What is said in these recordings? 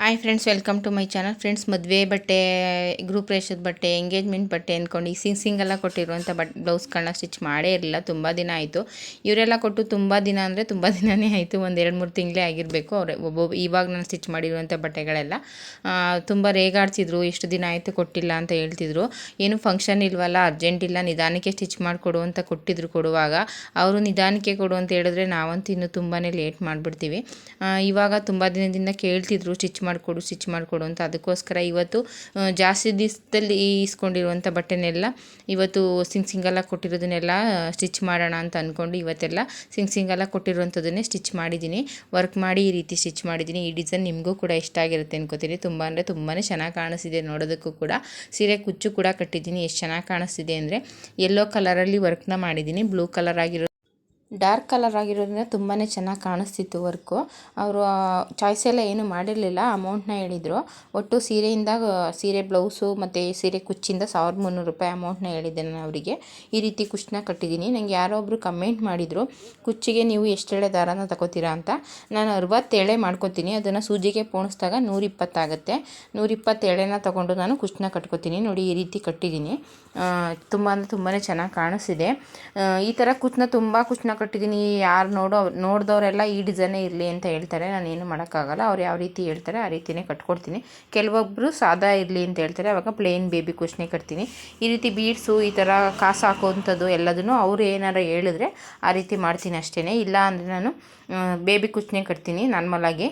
Hi friends, welcome to my channel. Friends, ಮದುವೆ ಬಟ್ಟೆ, group ರೇಷದ ಬಟ್ಟೆ, ಎಂಗೇಜ್ಮೆಂಟ್ ಬಟ್ಟೆ ಅಂದ್ಕೊಂಡು ಈ ಸಿಂಗೆಲ್ಲ ಕೊಟ್ಟಿರುವಂಥ ಬ್ಲೌಸ್ಗಳನ್ನ ಸ್ಟಿಚ್ ಮಾಡೇ ಇರಲಿಲ್ಲ. ತುಂಬ ದಿನ ಆಯಿತು. ಇವರೆಲ್ಲ ಕೊಟ್ಟು ತುಂಬ ದಿನ ಅಂದರೆ ತುಂಬ ದಿನವೇ ಆಯಿತು. ಒಂದು 2-3 ತಿಂಗಳೇ ಆಗಿರಬೇಕು. ಇವಾಗ ನಾನು ಸ್ಟಿಚ್ ಮಾಡಿರುವಂಥ ಬಟ್ಟೆಗಳೆಲ್ಲ ತುಂಬ ರೇಗಾಡ್ಸಿದ್ರು. ಎಷ್ಟು ದಿನ ಆಯಿತು ಕೊಟ್ಟಿಲ್ಲ ಅಂತ ಹೇಳ್ತಿದ್ರು. ಏನು ಫಂಕ್ಷನ್ ಇಲ್ವಲ್ಲ, ಅರ್ಜೆಂಟ್ ಇಲ್ಲ, ನಿಧಾನಕ್ಕೆ ಸ್ಟಿಚ್ ಮಾಡಿಕೊಡು ಅಂತ ಕೊಟ್ಟಿದ್ರು. ಕೊಡುವಾಗ ಅವರು ನಿಧಾನಕ್ಕೆ ಕೊಡು ಅಂತ ಹೇಳಿದ್ರೆ ನಾವಂತೂ ಇನ್ನೂ ತುಂಬಾ ಲೇಟ್ ಮಾಡಿಬಿಡ್ತೀವಿ. ಇವಾಗ ತುಂಬ ದಿನದಿಂದ ಕೇಳ್ತಿದ್ರು ಸ್ಟಿಚ್ ಮಾಡಿಕೊಡು ಅಂತ. ಅದಕ್ಕೋಸ್ಕರ ಇವತ್ತು ಜಾಸ್ತಿ ದಿವಸದಲ್ಲಿ ಇಸ್ಕೊಂಡಿರುವಂಥ ಬಟ್ಟೆನೆಲ್ಲ ಇವತ್ತು ಸಿಂಗೆಲ್ಲ ಕೊಟ್ಟಿರೋದನ್ನೆಲ್ಲ ಸ್ಟಿಚ್ ಮಾಡೋಣ ಅಂತ ಅಂದ್ಕೊಂಡು ಇವತ್ತೆಲ್ಲ ಸಿಂಗೆಲ್ಲ ಕೊಟ್ಟಿರುವಂಥದ್ದನ್ನೇ ಸ್ಟಿಚ್ ಮಾಡಿದ್ದೀನಿ. ವರ್ಕ್ ಮಾಡಿ ಈ ರೀತಿ ಸ್ಟಿಚ್ ಮಾಡಿದ್ದೀನಿ. ಈ ಡಿಸೈನ್ ನಿಮಗೂ ಕೂಡ ಇಷ್ಟ ಆಗಿರುತ್ತೆ ಅನ್ಕೋತೀನಿ. ತುಂಬ ಅಂದರೆ ತುಂಬಾ ಚೆನ್ನಾಗಿ ಕಾಣಿಸ್ತಿದೆ. ನೋಡೋದಕ್ಕೂ ಕೂಡ ಸೀರೆ ಕುಚ್ಚು ಕೂಡ ಕಟ್ಟಿದ್ದೀನಿ. ಎಷ್ಟು ಚೆನ್ನಾಗಿ ಕಾಣಿಸ್ತಿದೆ ಅಂದರೆ ಯೆಲ್ಲೋ ಕಲರಲ್ಲಿ ವರ್ಕ್ನ ಮಾಡಿದ್ದೀನಿ. ಬ್ಲೂ ಕಲರ್ ಆಗಿರೋ ಡಾರ್ಕ್ ಕಲರ್ ಆಗಿರೋದ್ರಿಂದ ತುಂಬಾ ಚೆನ್ನಾಗಿ ಕಾಣಿಸ್ತಿತ್ತು ವರ್ಕು. ಅವರು ಚಾಯ್ಸೆಲ್ಲ ಏನು ಮಾಡಿರಲಿಲ್ಲ, ಅಮೌಂಟ್ನ ಹೇಳಿದರು. ಒಟ್ಟು ಸೀರೆ ಬ್ಲೌಸು ಮತ್ತು ಸೀರೆ ಕುಚ್ಚಿಂದ 1300 ರೂಪಾಯಿ ಅಮೌಂಟ್ನ ಹೇಳಿದ್ದೆ ನಾನು ಅವರಿಗೆ. ಈ ರೀತಿ ಕುಚ್ಚನ್ನ ಕಟ್ಟಿದ್ದೀನಿ. ನನಗೆ ಯಾರೋ ಒಬ್ಬರು ಕಮೆಂಟ್ ಮಾಡಿದರು, ಕುಚ್ಚಿಗೆ ನೀವು ಎಷ್ಟು ಎಳೆ ದಾರನ ತಗೋತೀರಾ ಅಂತ. ನಾನು 60 ಎಳೆ ಮಾಡ್ಕೊತೀನಿ. ಅದನ್ನು ಸೂಜಿಗೆ ಪೋಣಿಸಿದಾಗ 120 ಆಗುತ್ತೆ. 120 ಎಳೆನ ತೊಗೊಂಡು ನಾನು ಕುಚ್ಚನ್ನ ಕಟ್ಕೊತೀನಿ. ನೋಡಿ, ಈ ರೀತಿ ಕಟ್ಟಿದ್ದೀನಿ. ತುಂಬ ಅಂದರೆ ತುಂಬಾ ಚೆನ್ನಾಗಿ ಕಾಣಿಸ್ತಿದೆ. ಈ ಥರ ಕುಚ್ಚನ್ನ ಕಟ್ಟಿದ್ದೀನಿ. ಯಾರು ನೋಡಿದವರೆಲ್ಲ ಈ ಡಿಸೈನೇ ಇರಲಿ ಅಂತ ಹೇಳ್ತಾರೆ. ನಾನೇನು ಮಾಡೋಕ್ಕಾಗಲ್ಲ. ಅವ್ರು ಯಾವ ರೀತಿ ಹೇಳ್ತಾರೆ ಆ ರೀತಿಯೇ ಕಟ್ಕೊಡ್ತೀನಿ. ಕೆಲವೊಬ್ಬರು ಸಾದಾ ಇರಲಿ ಅಂತ ಹೇಳ್ತಾರೆ, ಆವಾಗ ಪ್ಲೇನ್ ಬೇಬಿ ಕುಚ್ಚನ್ನೇ ಕಟ್ತೀನಿ. ಈ ರೀತಿ ಬೀಡ್ಸು, ಈ ಥರ ಕಾಸು ಹಾಕೋವಂಥದ್ದು ಎಲ್ಲದನ್ನು ಅವರು ಏನಾರು ಹೇಳಿದ್ರೆ ಆ ರೀತಿ ಮಾಡ್ತೀನಿ ಅಷ್ಟೇ. ಇಲ್ಲ ಅಂದರೆ ನಾನು ಬೇಬಿ ಕುಚ್ಚನ್ನೇ ಕಟ್ತೀನಿ ನಾರ್ಮಲಾಗಿ.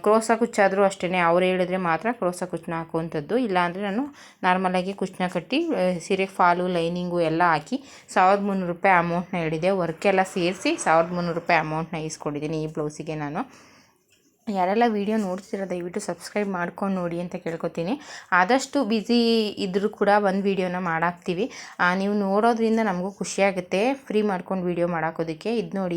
ಕ್ರೋಸ ಕುಚ್ಚಾದರೂ ಅಷ್ಟೇ, ಅವ್ರು ಹೇಳಿದ್ರೆ ಮಾತ್ರ ಕ್ರೋಸ ಕುಚ್ಚನ್ನ ಹಾಕುವಂಥದ್ದು. ಇಲ್ಲಾಂದರೆ ನಾನು ನಾರ್ಮಲಾಗಿ ಕುಚ್ಚನ್ನ ಕಟ್ಟಿ ಸೀರೆಗೆ ಫಾಲು ಲೈನಿಂಗು ಎಲ್ಲ ಹಾಕಿ 1300 ರೂಪಾಯಿ ಅಮೌಂಟ್ನ ಹೇಳಿದೆ. ವರ್ಕೆಲ್ಲ ಸೇರಿಸಿ 1300 ರೂಪಾಯಿ ಅಮೌಂಟ್ನ ಈಸ್ಕೊಂಡಿದ್ದೀನಿ ಈ ಬ್ಲೌಸಿಗೆ ನಾನು. ಯಾರೆಲ್ಲ ವೀಡಿಯೋ ನೋಡ್ತಿರೋ ದಯವಿಟ್ಟು ಸಬ್ಸ್ಕ್ರೈಬ್ ಮಾಡ್ಕೊಂಡು ನೋಡಿ ಅಂತ ಕೇಳ್ಕೊತೀನಿ. ಆದಷ್ಟು ಬ್ಯುಸಿ ಇದ್ದರೂ ಕೂಡ ಒಂದು ವೀಡಿಯೋನ ಮಾಡಾಕ್ತೀವಿ. ನೀವು ನೋಡೋದ್ರಿಂದ ನಮಗೂ ಖುಷಿಯಾಗುತ್ತೆ ಫ್ರೀ ಮಾಡ್ಕೊಂಡು ವೀಡಿಯೋ ಮಾಡಾಕೋದಕ್ಕೆ. ಇದು ನೋಡಿ,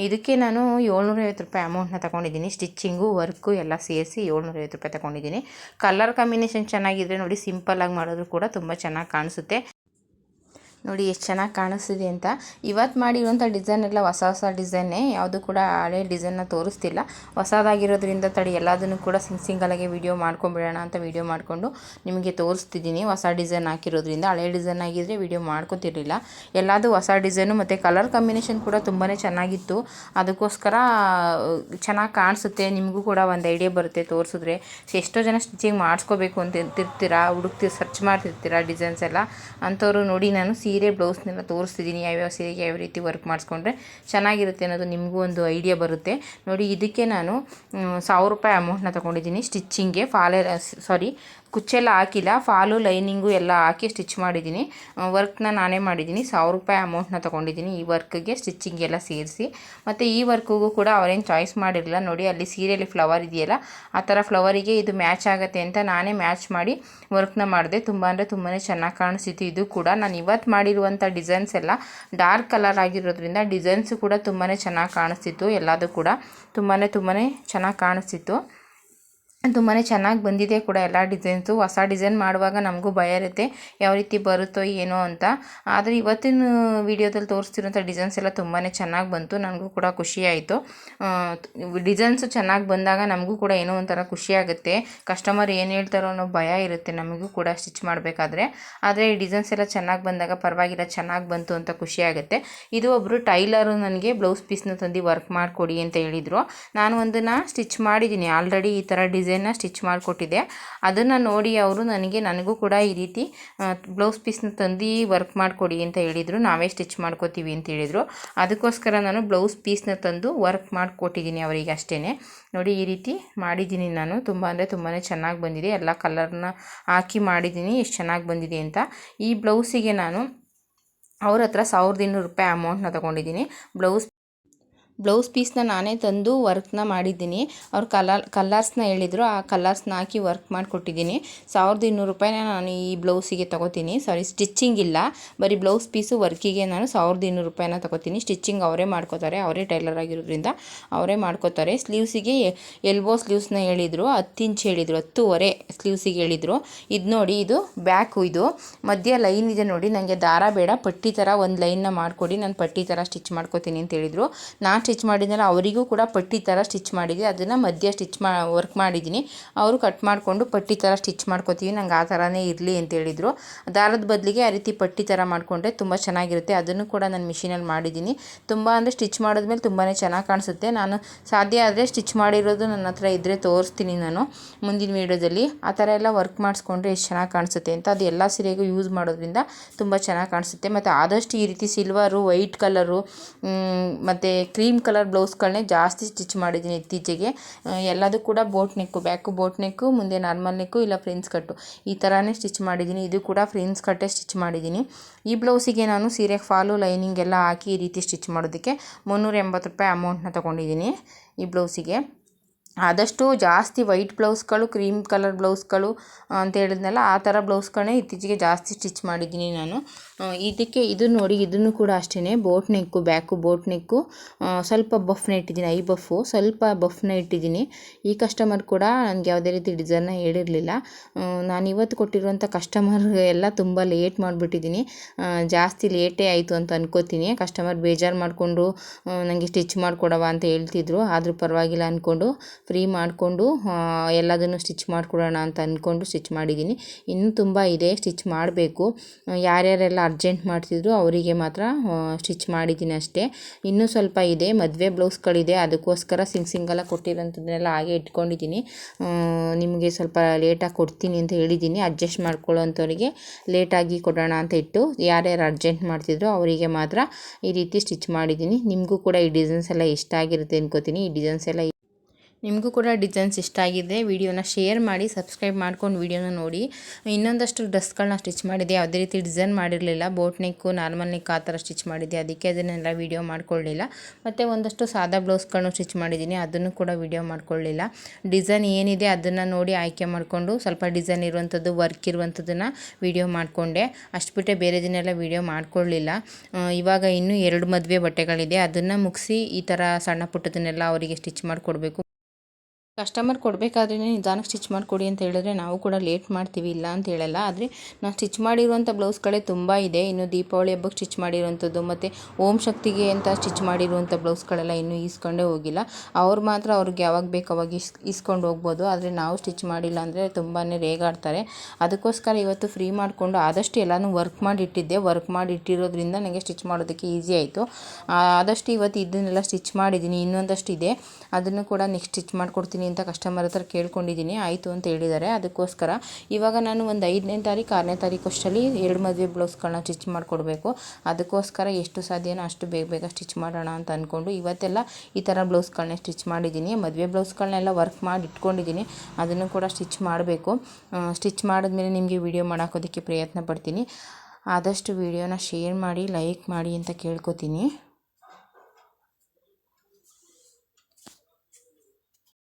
ಇದಕ್ಕೆ ನಾನು 750 ರೂಪಾಯಿ ಅಮೌಂಟ್ನ ತೊಗೊಂಡಿದ್ದೀನಿ. ಸ್ಟಿಚ್ಚಿಂಗು ವರ್ಕು ಎಲ್ಲ ಸೇರಿಸಿ 750 ರೂಪಾಯಿ ತೊಗೊಂಡಿದ್ದೀನಿ. ಕಲರ್ ಕಾಂಬಿನೇಷನ್ ಚೆನ್ನಾಗಿದ್ದರೆ ನೋಡಿ, ಸಿಂಪಲ್ಲಾಗಿ ಮಾಡೋದು ಕೂಡ ತುಂಬ ಚೆನ್ನಾಗಿ ಕಾಣಿಸುತ್ತೆ. ನೋಡಿ ಎಷ್ಟು ಚೆನ್ನಾಗಿ ಕಾಣಿಸ್ತಿದೆ ಅಂತ. ಇವತ್ತು ಮಾಡಿರುವಂಥ ಡಿಸೈನ್ ಎಲ್ಲ ಹೊಸ ಡಿಸೈನ್ನೇ, ಯಾವುದು ಕೂಡ ಹಳೆ ಡಿಸೈನ್ನ ತೋರಿಸ್ತಿಲ್ಲ. ಹೊಸದಾಗಿರೋದ್ರಿಂದ ತಡಿ ಎಲ್ಲದನ್ನು ಕೂಡ ಸಿಂಗಲಾಗೆ ವೀಡಿಯೋ ಮಾಡ್ಕೊಂಬಿಡೋಣ ಅಂತ ವೀಡಿಯೋ ಮಾಡಿಕೊಂಡು ನಿಮಗೆ ತೋರಿಸ್ತಿದ್ದೀನಿ. ಹೊಸ ಡಿಸೈನ್ ಹಾಕಿರೋದ್ರಿಂದ. ಹಳೆ ಡಿಸೈನ್ ಆಗಿದ್ದರೆ ವೀಡಿಯೋ ಮಾಡ್ಕೊತಿರಲಿಲ್ಲ. ಎಲ್ಲದೂ ಹೊಸ ಡಿಸೈನು ಮತ್ತು ಕಲರ್ ಕಾಂಬಿನೇಷನ್ ಕೂಡ ತುಂಬಾ ಚೆನ್ನಾಗಿತ್ತು. ಅದಕ್ಕೋಸ್ಕರ ಚೆನ್ನಾಗಿ ಕಾಣಿಸುತ್ತೆ. ನಿಮಗೂ ಕೂಡ ಒಂದು ಐಡಿಯಾ ಬರುತ್ತೆ ತೋರಿಸಿದ್ರೆ. ಎಷ್ಟೋ ಜನ ಸ್ಟಿಚಿಂಗ್ ಮಾಡಿಸ್ಕೋಬೇಕು ಅಂತ ಸರ್ಚ್ ಮಾಡ್ತಿರ್ತೀರ ಡಿಸೈನ್ಸ್ ಎಲ್ಲ. ಅಂಥವ್ರು ನೋಡಿ, ನಾನು ಸೀರೆ ಬ್ಲೌಸ್ನೆಲ್ಲ ತೋರಿಸ್ತಿದ್ದೀನಿ. ಯಾವ್ಯಾವ ಸೀರೆಗೆ ಯಾವ ರೀತಿ ವರ್ಕ್ ಮಾಡಿಸ್ಕೊಂಡ್ರೆ ಚೆನ್ನಾಗಿರುತ್ತೆ ಅನ್ನೋದು ನಿಮಗೂ ಒಂದು ಐಡಿಯಾ ಬರುತ್ತೆ. ನೋಡಿ, ಇದಕ್ಕೆ ನಾನು 1000 ರೂಪಾಯಿ ಅಮೌಂಟ್ನ ತೊಗೊಂಡಿದ್ದೀನಿ. ಸ್ಟಿಚ್ಚಿಂಗ್ಗೆ ಕುಚ್ಚೆಲ್ಲ ಹಾಕಿಲ್ಲ, ಫಾಲು ಲೈನಿಂಗು ಎಲ್ಲ ಹಾಕಿ ಸ್ಟಿಚ್ ಮಾಡಿದ್ದೀನಿ. ವರ್ಕ್ನ ನಾನೇ ಮಾಡಿದ್ದೀನಿ. 1000 ರೂಪಾಯಿ ಅಮೌಂಟ್ನ ತೊಗೊಂಡಿದ್ದೀನಿ ಈ ವರ್ಕ್ಗೆ, ಸ್ಟಿಚ್ಚಿಂಗ್ ಎಲ್ಲ ಸೇರಿಸಿ. ಮತ್ತು ಈ ವರ್ಕ್ಗೂ ಕೂಡ ಅವರೇನು ಚಾಯ್ಸ್ ಮಾಡಿರಲಿಲ್ಲ. ನೋಡಿ, ಅಲ್ಲಿ ಸೀರೆಯಲ್ಲಿ ಫ್ಲವರ್ ಇದೆಯಲ್ಲ, ಆ ಥರ ಫ್ಲವರಿಗೆ ಇದು ಮ್ಯಾಚ್ ಆಗುತ್ತೆ ಅಂತ ನಾನೇ ಮ್ಯಾಚ್ ಮಾಡಿ ವರ್ಕ್ನ ಮಾಡಿದೆ. ತುಂಬ ಅಂದರೆ ತುಂಬಾ ಚೆನ್ನಾಗಿ ಕಾಣಿಸ್ತಿತ್ತು. ಇದು ಕೂಡ ನಾನು ಇವತ್ತು ಮಾಡಿರುವಂಥ ಡಿಸೈನ್ಸ್ ಎಲ್ಲ ಡಾರ್ಕ್ ಕಲರ್ ಆಗಿರೋದ್ರಿಂದ ಡಿಸೈನ್ಸು ಕೂಡ ತುಂಬಾ ಚೆನ್ನಾಗಿ ಕಾಣಿಸ್ತಿತ್ತು. ಎಲ್ಲದೂ ಕೂಡ ತುಂಬಾ ಚೆನ್ನಾಗಿ ಕಾಣಿಸ್ತಿತ್ತು. ತುಂಬಾ ಚೆನ್ನಾಗಿ ಬಂದಿದೆ ಕೂಡ ಎಲ್ಲ ಡಿಸೈನ್ಸು. ಹೊಸ ಡಿಸೈನ್ ಮಾಡುವಾಗ ನಮಗೂ ಭಯ ಇರುತ್ತೆ, ಯಾವ ರೀತಿ ಬರುತ್ತೋ ಏನೋ ಅಂತ. ಆದರೆ ಇವತ್ತಿನ ವೀಡಿಯೋದಲ್ಲಿ ತೋರಿಸ್ತಿರೋಂಥ ಡಿಸೈನ್ಸ್ ಎಲ್ಲ ತುಂಬಾ ಚೆನ್ನಾಗಿ ಬಂತು. ನನಗೂ ಕೂಡ ಖುಷಿ ಆಯಿತು. ಡಿಸೈನ್ಸು ಚೆನ್ನಾಗಿ ಬಂದಾಗ ನಮಗೂ ಕೂಡ ಏನೋ ಒಂಥರ ಖುಷಿಯಾಗುತ್ತೆ. ಕಸ್ಟಮರ್ ಏನು ಹೇಳ್ತಾರೋ ಅನ್ನೋ ಭಯ ಇರುತ್ತೆ ನಮಗೂ ಕೂಡ ಸ್ಟಿಚ್ ಮಾಡಬೇಕಾದ್ರೆ. ಆದರೆ ಈ ಡಿಸೈನ್ಸ್ ಎಲ್ಲ ಚೆನ್ನಾಗಿ ಬಂದಾಗ ಪರವಾಗಿಲ್ಲ, ಚೆನ್ನಾಗಿ ಬಂತು ಅಂತ ಖುಷಿಯಾಗುತ್ತೆ. ಇದು ಒಬ್ಬರು ಟೈಲರು ನನಗೆ ಬ್ಲೌಸ್ ಪೀಸ್ನ ತಂದು ವರ್ಕ್ ಮಾಡಿಕೊಡಿ ಅಂತ ಹೇಳಿದರು. ನಾನು ಒಂದನ್ನು ಸ್ಟಿಚ್ ಮಾಡಿದ್ದೀನಿ ಆಲ್ರೆಡಿ. ಈ ಥರ ಡಿಸೈನ್ನ ಸ್ಟಿಚ್ ಮಾಡಿಕೊಟ್ಟಿದ್ದೆ. ಅದನ್ನು ನೋಡಿ ಅವರು ನನಗೂ ಕೂಡ ಈ ರೀತಿ ಬ್ಲೌಸ್ ಪೀಸ್ನ ತಂದು ವರ್ಕ್ ಮಾಡಿಕೊಡಿ ಅಂತ ಹೇಳಿದರು. ನಾವೇ ಸ್ಟಿಚ್ ಮಾಡ್ಕೋತೀವಿ ಅಂತ ಹೇಳಿದರು. ಅದಕ್ಕೋಸ್ಕರ ನಾನು ಬ್ಲೌಸ್ ಪೀಸ್ನ ತಂದು ವರ್ಕ್ ಮಾಡಿಕೊಟ್ಟಿದ್ದೀನಿ ಅವರಿಗೆ ಅಷ್ಟೇ. ನೋಡಿ, ಈ ರೀತಿ ಮಾಡಿದ್ದೀನಿ ನಾನು. ತುಂಬ ಅಂದರೆ ತುಂಬಾ ಚೆನ್ನಾಗಿ ಬಂದಿದೆ. ಎಲ್ಲ ಕಲರ್ನ ಹಾಕಿ ಮಾಡಿದ್ದೀನಿ, ಎಷ್ಟು ಚೆನ್ನಾಗಿ ಬಂದಿದೆ ಅಂತ. ಈ ಬ್ಲೌಸಿಗೆ ನಾನು ಅವ್ರ ಹತ್ರ 1200 ರೂಪಾಯಿ ಅಮೌಂಟ್ನ ತೊಗೊಂಡಿದ್ದೀನಿ. ಬ್ಲೌಸ್ ಪೀಸ್ನ ನಾನೇ ತಂದು ವರ್ಕ್ನ ಮಾಡಿದ್ದೀನಿ. ಅವ್ರು ಕಲರ್ಸ್ನ ಹೇಳಿದರು, ಆ ಕಲರ್ಸ್ನ ಹಾಕಿ ವರ್ಕ್ ಮಾಡಿಕೊಟ್ಟಿದ್ದೀನಿ. 1200 ರೂಪಾಯಿನ ನಾನು ಈ ಬ್ಲೌಸಿಗೆ ತೊಗೋತೀನಿ. ಸ್ಟಿಚ್ಚಿಂಗ್ ಇಲ್ಲ, ಬರೀ ಬ್ಲೌಸ್ ಪೀಸು ವರ್ಕಿಗೆ ನಾನು 1200 ರೂಪಾಯಿನ ತೊಗೋತೀನಿ. ಸ್ಟಿಚ್ಚಿಂಗ್ ಅವರೇ ಮಾಡ್ಕೋತಾರೆ, ಅವರೇ ಟೈಲರ್ ಆಗಿರೋದ್ರಿಂದ ಅವರೇ ಮಾಡ್ಕೋತಾರೆ. ಸ್ಲೀವ್ಸಿಗೆ ಎಲ್ಬೋ ಸ್ಲೀವ್ಸ್ನ ಹೇಳಿದರು, 10 ಇಂಚ್ ಹೇಳಿದರು, 10.5 ಸ್ಲೀವ್ಸಿಗೆ ಹೇಳಿದರು. ಇದು ನೋಡಿ, ಇದು ಬ್ಯಾಕು. ಇದು ಮಧ್ಯ ಲೈನ್ ಇದೆ ನೋಡಿ. ನನಗೆ ದಾರ ಬೇಡ, ಪಟ್ಟಿ ಥರ ಒಂದು ಲೈನ್ನ ಮಾಡಿಕೊಡಿ, ನಾನು ಪಟ್ಟಿ ಥರ ಸ್ಟಿಚ್ ಮಾಡ್ಕೋತೀನಿ ಅಂತ ಹೇಳಿದರು. ನಾಟ್ ಸ್ಟಿಚ್ ಮಾಡಿದ್ನಲ್ಲ ಅವರಿಗೂ ಕೂಡ ಪಟ್ಟಿ ಥರ ಸ್ಟಿಚ್ ಮಾಡಿದ್ವಿ, ಅದನ್ನು ಮಧ್ಯ ವರ್ಕ್ ಮಾಡಿದ್ದೀನಿ. ಅವರು ಕಟ್ ಮಾಡಿಕೊಂಡು ಪಟ್ಟಿ ಥರ ಸ್ಟಿಚ್ ಮಾಡ್ಕೋತೀವಿ, ನಂಗೆ ಆ ಥರನೇ ಇರಲಿ ಅಂತ ಹೇಳಿದರು. ದಾರದ ಬದಲಿಗೆ ಆ ರೀತಿ ಪಟ್ಟಿ ಥರ ಮಾಡಿಕೊಂಡ್ರೆ ತುಂಬ ಚೆನ್ನಾಗಿರುತ್ತೆ. ಅದನ್ನು ಕೂಡ ನಾನು ಮಿಷಿನಲ್ಲಿ ಮಾಡಿದ್ದೀನಿ. ತುಂಬ ಅಂದರೆ ಸ್ಟಿಚ್ ಮಾಡಿದ್ಮೇಲೆ ತುಂಬಾ ಚೆನ್ನಾಗಿ ಕಾಣಿಸುತ್ತೆ. ನಾನು ಸಾಧ್ಯ ಆದರೆ ಸ್ಟಿಚ್ ಮಾಡಿರೋದು ನನ್ನ ಹತ್ರ ಇದ್ದರೆ ತೋರಿಸ್ತೀನಿ ನಾನು ಮುಂದಿನ ವೀಡಿಯೋದಲ್ಲಿ. ಆ ಥರ ಎಲ್ಲ ವರ್ಕ್ ಮಾಡಿಸ್ಕೊಂಡ್ರೆ ಎಷ್ಟು ಚೆನ್ನಾಗಿ ಕಾಣಿಸುತ್ತೆ ಅಂತ. ಅದು ಎಲ್ಲ ಸೀರೆಗೂ ಯೂಸ್ ಮಾಡೋದ್ರಿಂದ ತುಂಬ ಚೆನ್ನಾಗಿ ಕಾಣಿಸುತ್ತೆ. ಮತ್ತು ಆದಷ್ಟು ಈ ರೀತಿ ಸಿಲ್ವರು, ವೈಟ್ ಕಲರು ಮತ್ತು ಕ್ರೀಮ್ ಕಲರ್ ಬ್ಲೌಸ್ಗಳನ್ನೇ ಜಾಸ್ತಿ ಸ್ಟಿಚ್ ಮಾಡಿದ್ದೀನಿ ಇತ್ತೀಚೆಗೆ. ಎಲ್ಲದೂ ಕೂಡ ಬೋಟ್ ನೆಕ್ಕು, ಬ್ಯಾಕು ಬೋಟ್ ನೆಕ್ಕು, ಮುಂದೆ ನಾರ್ಮಲ್ ನೆಕ್ಕು ಇಲ್ಲ ಫ್ರಿನ್ಸ್ ಕಟ್ಟು ಈ ಥರನೇ ಸ್ಟಿಚ್ ಮಾಡಿದ್ದೀನಿ. ಇದು ಕೂಡ ಫ್ರಿನ್ಸ್ ಕಟ್ಟೇ ಸ್ಟಿಚ್ ಮಾಡಿದ್ದೀನಿ. ಈ ಬ್ಲೌಸಿಗೆ ನಾನು ಸೀರೆಗೆ ಫಾಲು ಲೈನಿಂಗ್ ಎಲ್ಲ ಹಾಕಿ ಈ ರೀತಿ ಸ್ಟಿಚ್ ಮಾಡೋದಕ್ಕೆ 380 ರೂಪಾಯಿ ಅಮೌಂಟ್ನ ತೊಗೊಂಡಿದ್ದೀನಿ ಈ ಬ್ಲೌಸಿಗೆ. ಆದಷ್ಟು ಜಾಸ್ತಿ ವೈಟ್ ಬ್ಲೌಸ್ಗಳು, ಕ್ರೀಮ್ ಕಲರ್ ಬ್ಲೌಸ್ಗಳು ಅಂತ ಹೇಳಿದ್ನಲ್ಲ, ಆ ಥರ ಬ್ಲೌಸ್ಗಳನ್ನೇ ಇತ್ತೀಚೆಗೆ ಜಾಸ್ತಿ ಸ್ಟಿಚ್ ಮಾಡಿದ್ದೀನಿ ನಾನು. ಇದಕ್ಕೆ ಇದು ನೋಡಿ, ಇದನ್ನು ಕೂಡ ಅಷ್ಟೇ ಬೋಟ್ ನೆಕ್ಕು, ಬ್ಯಾಕು ಬೋಟ್ ನೆಕ್ಕು, ಸ್ವಲ್ಪ ಬಫ್ನ ಇಟ್ಟಿದ್ದೀನಿ, ಐ ಬಫ್ಫು ಸ್ವಲ್ಪ ಬಫ್ನ ಇಟ್ಟಿದ್ದೀನಿ. ಈ ಕಸ್ಟಮರ್ ಕೂಡ ನನಗೆ ಯಾವುದೇ ರೀತಿ ಡಿಸೈನ್ನ ಹೇಳಿರಲಿಲ್ಲ. ನಾನು ಇವತ್ತು ಕೊಟ್ಟಿರುವಂಥ ಕಸ್ಟಮರ್ ಎಲ್ಲ ತುಂಬ ಲೇಟ್ ಮಾಡಿಬಿಟ್ಟಿದ್ದೀನಿ, ಜಾಸ್ತಿ ಲೇಟೇ ಆಯಿತು ಅಂತ ಅನ್ಕೋತೀನಿ. ಕಸ್ಟಮರ್ ಬೇಜಾರು ಮಾಡಿಕೊಂಡು ನನಗೆ ಸ್ಟಿಚ್ ಮಾಡಿಕೊಡವ ಅಂತ ಹೇಳ್ತಿದ್ರು, ಆದರೂ ಪರವಾಗಿಲ್ಲ ಅಂದ್ಕೊಂಡು ಫ್ರೀ ಮಾಡಿಕೊಂಡು ಎಲ್ಲದನ್ನು ಸ್ಟಿಚ್ ಮಾಡಿಕೊಡೋಣ ಅಂತ ಅಂದ್ಕೊಂಡು ಸ್ಟಿಚ್ ಮಾಡಿದ್ದೀನಿ. ಇನ್ನೂ ತುಂಬ ಇದೆ ಸ್ಟಿಚ್ ಮಾಡಬೇಕು. ಯಾರ್ಯಾರೆಲ್ಲ ಅರ್ಜೆಂಟ್ ಮಾಡ್ತಿದ್ರು ಅವರಿಗೆ ಮಾತ್ರ ಸ್ಟಿಚ್ ಮಾಡಿದ್ದೀನಿ ಅಷ್ಟೇ. ಇನ್ನೂ ಸ್ವಲ್ಪ ಇದೆ, ಮದುವೆ ಬ್ಲೌಸ್ಗಳಿದೆ, ಅದಕ್ಕೋಸ್ಕರ ಸಿಂಗಲ್ಲ ಕೊಟ್ಟಿರೋಂಥದ್ದನ್ನೆಲ್ಲ ಹಾಗೆ ಇಟ್ಕೊಂಡಿದ್ದೀನಿ. ನಿಮಗೆ ಸ್ವಲ್ಪ ಲೇಟಾಗಿ ಕೊಡ್ತೀನಿ ಅಂತ ಹೇಳಿದ್ದೀನಿ. ಅಡ್ಜಸ್ಟ್ ಮಾಡ್ಕೊಳ್ಳೋಂಥವ್ರಿಗೆ ಲೇಟಾಗಿ ಕೊಡೋಣ ಅಂತ ಇಟ್ಟು ಯಾರ್ಯಾರು ಅರ್ಜೆಂಟ್ ಮಾಡ್ತಿದ್ರು ಅವರಿಗೆ ಮಾತ್ರ ಈ ರೀತಿ ಸ್ಟಿಚ್ ಮಾಡಿದ್ದೀನಿ. ನಿಮಗೂ ಕೂಡ ಈ ಡಿಸೈನ್ಸ್ ಎಲ್ಲ ಇಷ್ಟ ಆಗಿರುತ್ತೆ ಅನ್ಕೋತೀನಿ. ಈ ಡಿಸೈನ್ಸ್ ಎಲ್ಲ ನಿಮಗೂ ಕೂಡ ಡಿಸೈನ್ಸ್ ಇಷ್ಟ ಆಗಿದೆ, ವಿಡಿಯೋನ ಶೇರ್ ಮಾಡಿ, ಸಬ್ಸ್ಕ್ರೈಬ್ ಮಾಡ್ಕೊಂಡು ವಿಡಿಯೋನ ನೋಡಿ. ಇನ್ನೊಂದಷ್ಟು ಡ್ರೆಸ್ಗಳನ್ನ ಸ್ಟಿಚ್ ಮಾಡಿದೆ, ಯಾವುದೇ ರೀತಿ ಡಿಸೈನ್ ಮಾಡಿರಲಿಲ್ಲ. ಬೋಟ್ ನೆಕ್ಕು, ನಾರ್ಮಲ್ ನೆಕ್ ಆ ಥರ ಸ್ಟಿಚ್ ಮಾಡಿದ್ದೆ, ಅದಕ್ಕೆ ಅದನ್ನೆಲ್ಲ ವೀಡಿಯೋ ಮಾಡ್ಕೊಳ್ಳಿಲ್ಲ. ಮತ್ತು ಒಂದಷ್ಟು ಸಾದಾ ಬ್ಲೌಸ್ಗಳನ್ನೂ ಸ್ಟಿಚ್ ಮಾಡಿದ್ದೀನಿ, ಅದನ್ನು ಕೂಡ ವೀಡಿಯೋ ಮಾಡ್ಕೊಳ್ಳಿಲ್ಲ. ಡಿಸೈನ್ ಏನಿದೆ ಅದನ್ನು ನೋಡಿ ಆಯ್ಕೆ ಮಾಡಿಕೊಂಡು ಸ್ವಲ್ಪ ಡಿಸೈನ್ ಇರುವಂಥದ್ದು, ವರ್ಕ್ ಇರುವಂಥದ್ದನ್ನು ವೀಡಿಯೋ ಮಾಡಿಕೊಂಡೆ. ಅಷ್ಟು ಬಿಟ್ಟರೆ ಬೇರೆದನ್ನೆಲ್ಲ ವೀಡಿಯೋ ಮಾಡ್ಕೊಳ್ಳಿಲ್ಲ. ಇವಾಗ ಇನ್ನೂ 2 ಮದುವೆ ಬಟ್ಟೆಗಳಿದೆ, ಅದನ್ನು ಮುಗಿಸಿ ಈ ಥರ ಸಣ್ಣ ಪುಟ್ಟದನ್ನೆಲ್ಲ ಅವರಿಗೆ ಸ್ಟಿಚ್ ಮಾಡಿಕೊಡ್ಬೇಕು. ಕಸ್ಟಮರ್ ಕೊಡಬೇಕಾದ್ರೆ ನಿಧಾನಕ್ಕೆ ಸ್ಟಿಚ್ ಮಾಡಿಕೊಡಿ ಅಂತ ಹೇಳಿದ್ರೆ ನಾವು ಕೂಡ ಲೇಟ್ ಮಾಡ್ತೀವಿ, ಇಲ್ಲ ಅಂತ ಹೇಳಲ್ಲ. ಆದರೆ ನಾನು ಸ್ಟಿಚ್ ಮಾಡಿರುವಂಥ ಬ್ಲೌಸ್ಗಳೇ ತುಂಬ ಇದೆ. ಇನ್ನು ದೀಪಾವಳಿ ಹಬ್ಬಕ್ಕೆ ಸ್ಟಿಚ್ ಮಾಡಿರುವಂಥದ್ದು ಮತ್ತು ಓಂ ಶಕ್ತಿಗೆ ಅಂತ ಸ್ಟಿಚ್ ಮಾಡಿರುವಂಥ ಬ್ಲೌಸ್ಗಳೆಲ್ಲ ಇನ್ನೂ ಈಸ್ಕೊಂಡೇ ಹೋಗಿಲ್ಲ. ಅವ್ರು ಮಾತ್ರ ಅವ್ರಿಗೆ ಯಾವಾಗ ಬೇಕು ಅವಾಗ ಈಸ್ಕೊಂಡು ಹೋಗ್ಬೋದು. ಆದರೆ ನಾವು ಸ್ಟಿಚ್ ಮಾಡಿಲ್ಲ ಅಂದರೆ ತುಂಬಾ ರೇಗಾಡ್ತಾರೆ. ಅದಕ್ಕೋಸ್ಕರ ಇವತ್ತು ಫ್ರೀ ಮಾಡಿಕೊಂಡು ಆದಷ್ಟು ಎಲ್ಲನೂ ವರ್ಕ್ ಮಾಡಿ ಇಟ್ಟಿದ್ದೆ. ವರ್ಕ್ ಮಾಡಿ ಇಟ್ಟಿರೋದ್ರಿಂದ ನನಗೆ ಸ್ಟಿಚ್ ಮಾಡೋದಕ್ಕೆ ಈಸಿ ಆಯಿತು. ಆದಷ್ಟು ಇವತ್ತು ಇದನ್ನೆಲ್ಲ ಸ್ಟಿಚ್ ಮಾಡಿದ್ದೀನಿ. ಇನ್ನೊಂದಷ್ಟು ಇದೆ, ಅದನ್ನು ಕೂಡ ನೆಕ್ಸ್ಟ್ ಸ್ಟಿಚ್ ಮಾಡಿಕೊಡ್ತೀನಿ ಅಂತ ಕಸ್ಟಮರ್ ಹತ್ರ ಕೇಳ್ಕೊಂಡಿದ್ದೀನಿ. ಆಯಿತು ಅಂತ ಹೇಳಿದ್ದಾರೆ. ಅದಕ್ಕೋಸ್ಕರ ಇವಾಗ ನಾನು ಒಂದು 5ನೇ ತಾರೀಕು 6ನೇ ತಾರೀಕು ಅಷ್ಟರಲ್ಲಿ 2 ಮದುವೆ ಬ್ಲೌಸ್ಗಳನ್ನ ಸ್ಟಿಚ್ ಮಾಡಿಕೊಡ್ಬೇಕು. ಅದಕ್ಕೋಸ್ಕರ ಎಷ್ಟು ಸಾಧ್ಯನೋ ಅಷ್ಟು ಬೇಗ ಸ್ಟಿಚ್ ಮಾಡೋಣ ಅಂತ ಅಂದ್ಕೊಂಡು ಇವತ್ತೆಲ್ಲ ಈ ಥರ ಬ್ಲೌಸ್ಗಳನ್ನ ಸ್ಟಿಚ್ ಮಾಡಿದ್ದೀನಿ. ಮದುವೆ ಬ್ಲೌಸ್ಗಳನ್ನೆಲ್ಲ ವರ್ಕ್ ಮಾಡಿ ಇಟ್ಕೊಂಡಿದ್ದೀನಿ, ಅದನ್ನು ಕೂಡ ಸ್ಟಿಚ್ ಮಾಡಬೇಕು. ಸ್ಟಿಚ್ ಮಾಡಿದ್ಮೇಲೆ ನಿಮಗೆ ವಿಡಿಯೋ ಮಾಡೋಕ್ಕೋದಕ್ಕೆ ಪ್ರಯತ್ನ ಪಡ್ತೀನಿ. ಆದಷ್ಟು ವಿಡಿಯೋನ ಶೇರ್ ಮಾಡಿ, ಲೈಕ್ ಮಾಡಿ ಅಂತ ಕೇಳ್ಕೊತೀನಿ.